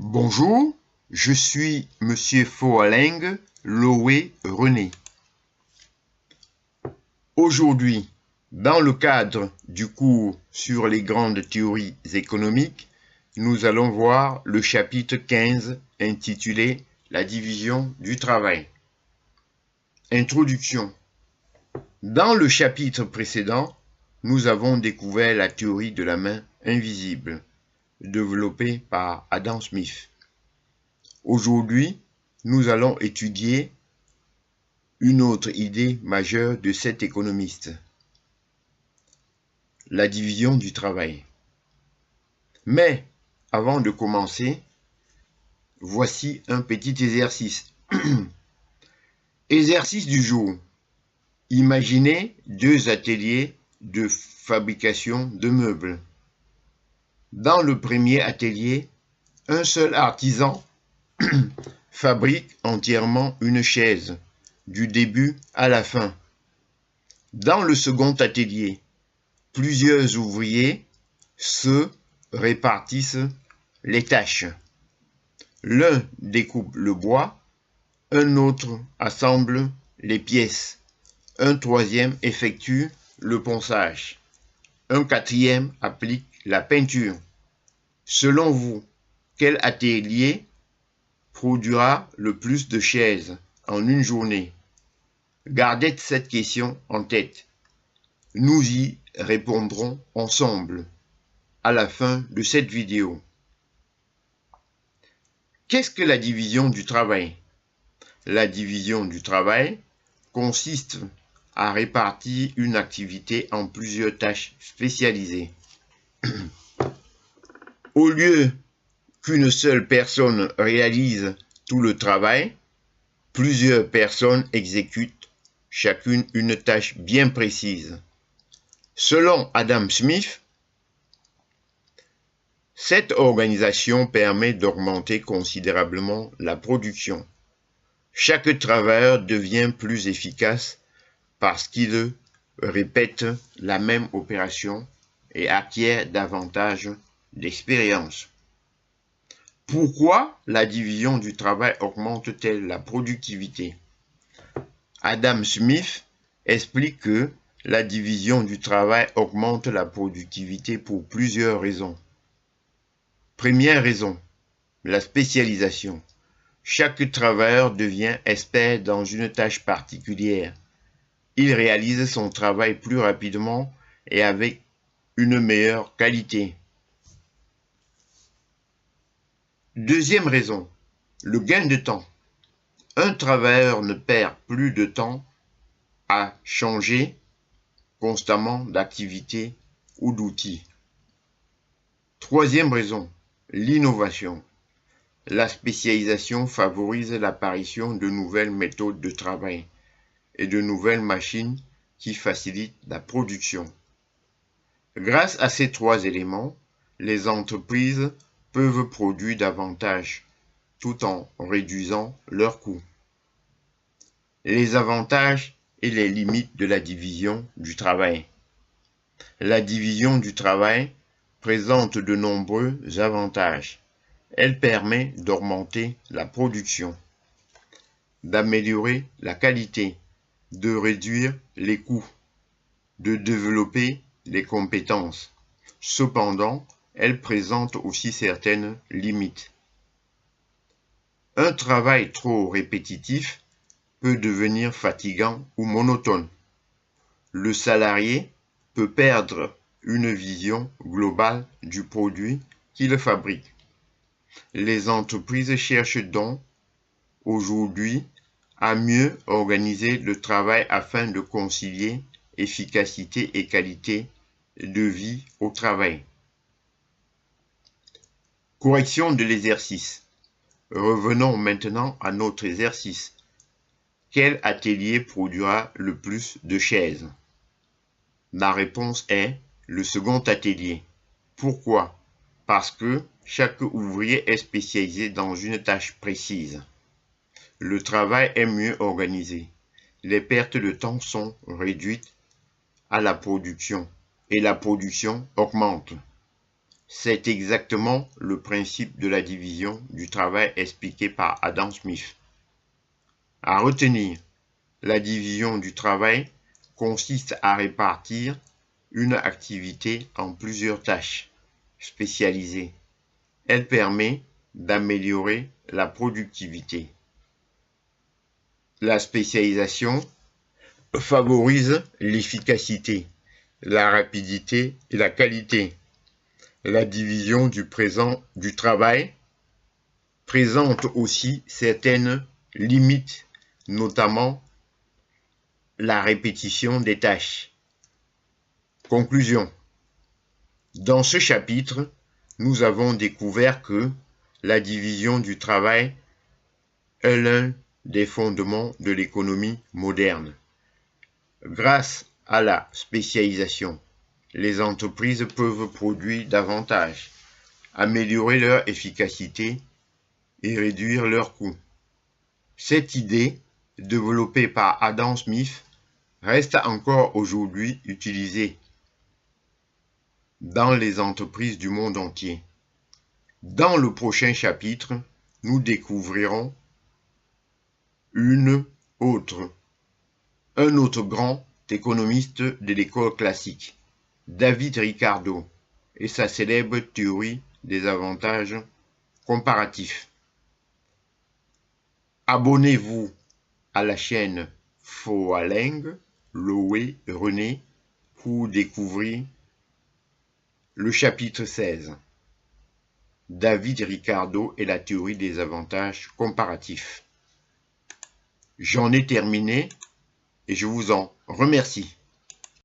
Bonjour, je suis Monsieur Foaleng Loé René. Aujourd'hui, dans le cadre du cours sur les grandes théories économiques, nous allons voir le chapitre 15 intitulé La division du travail. Introduction. Dans le chapitre précédent, nous avons découvert la théorie de la main invisible, développée par Adam Smith. Aujourd'hui, nous allons étudier une autre idée majeure de cet économiste, la division du travail. Mais, avant de commencer, voici un petit exercice. Exercice du jour. Imaginez deux ateliers de fabrication de meubles. Dans le premier atelier, un seul artisan fabrique entièrement une chaise, du début à la fin. Dans le second atelier, plusieurs ouvriers se répartissent les tâches. L'un découpe le bois, un autre assemble les pièces, un troisième effectue le ponçage, un quatrième applique la peinture. Selon vous, quel atelier produira le plus de chaises en une journée? Gardez cette question en tête. Nous y répondrons ensemble à la fin de cette vidéo. Qu'est-ce que la division du travail? La division du travail consiste à répartir une activité en plusieurs tâches spécialisées. Au lieu qu'une seule personne réalise tout le travail, plusieurs personnes exécutent chacune une tâche bien précise. Selon Adam Smith, cette organisation permet d'augmenter considérablement la production. Chaque travailleur devient plus efficace parce qu'il répète la même opération et acquiert davantage d'expérience. Pourquoi la division du travail augmente-t-elle la productivité? Adam Smith explique que la division du travail augmente la productivité pour plusieurs raisons. Première raison, la spécialisation. Chaque travailleur devient expert dans une tâche particulière. Il réalise son travail plus rapidement et avec une meilleure qualité. Deuxième raison, le gain de temps. Un travailleur ne perd plus de temps à changer constamment d'activité ou d'outil. Troisième raison, l'innovation. La spécialisation favorise l'apparition de nouvelles méthodes de travail et de nouvelles machines qui facilitent la production. Grâce à ces trois éléments, les entreprises peuvent produire davantage tout en réduisant leurs coûts. Les avantages et les limites de la division du travail. La division du travail présente de nombreux avantages. Elle permet d'augmenter la production, d'améliorer la qualité, de réduire les coûts, de développer les compétences. Cependant, elle présente aussi certaines limites. Un travail trop répétitif peut devenir fatigant ou monotone. Le salarié peut perdre une vision globale du produit qu'il fabrique. Les entreprises cherchent donc aujourd'hui à mieux organiser le travail afin de concilier efficacité et qualité de vie au travail. Correction de l'exercice. Revenons maintenant à notre exercice. Quel atelier produira le plus de chaises? La réponse est le second atelier. Pourquoi? Parce que chaque ouvrier est spécialisé dans une tâche précise. Le travail est mieux organisé. Les pertes de temps sont réduites à la production et la production augmente. C'est exactement le principe de la division du travail expliqué par Adam Smith. À retenir, la division du travail consiste à répartir une activité en plusieurs tâches spécialisées. Elle permet d'améliorer la productivité. La spécialisation favorise l'efficacité, la rapidité et la qualité. La division du travail présente aussi certaines limites, notamment la répétition des tâches. Conclusion. Dans ce chapitre, nous avons découvert que la division du travail est l'un des fondements de l'économie moderne. Grâce à la spécialisation, les entreprises peuvent produire davantage, améliorer leur efficacité et réduire leurs coûts. Cette idée, développée par Adam Smith, reste encore aujourd'hui utilisée dans les entreprises du monde entier. Dans le prochain chapitre, nous découvrirons un autre grand économiste de l'école classique, David Ricardo, et sa célèbre théorie des avantages comparatifs. Abonnez-vous à la chaîne Foaling, Loé René pour découvrir le chapitre 16. David Ricardo et la théorie des avantages comparatifs. J'en ai terminé et je vous en remercie.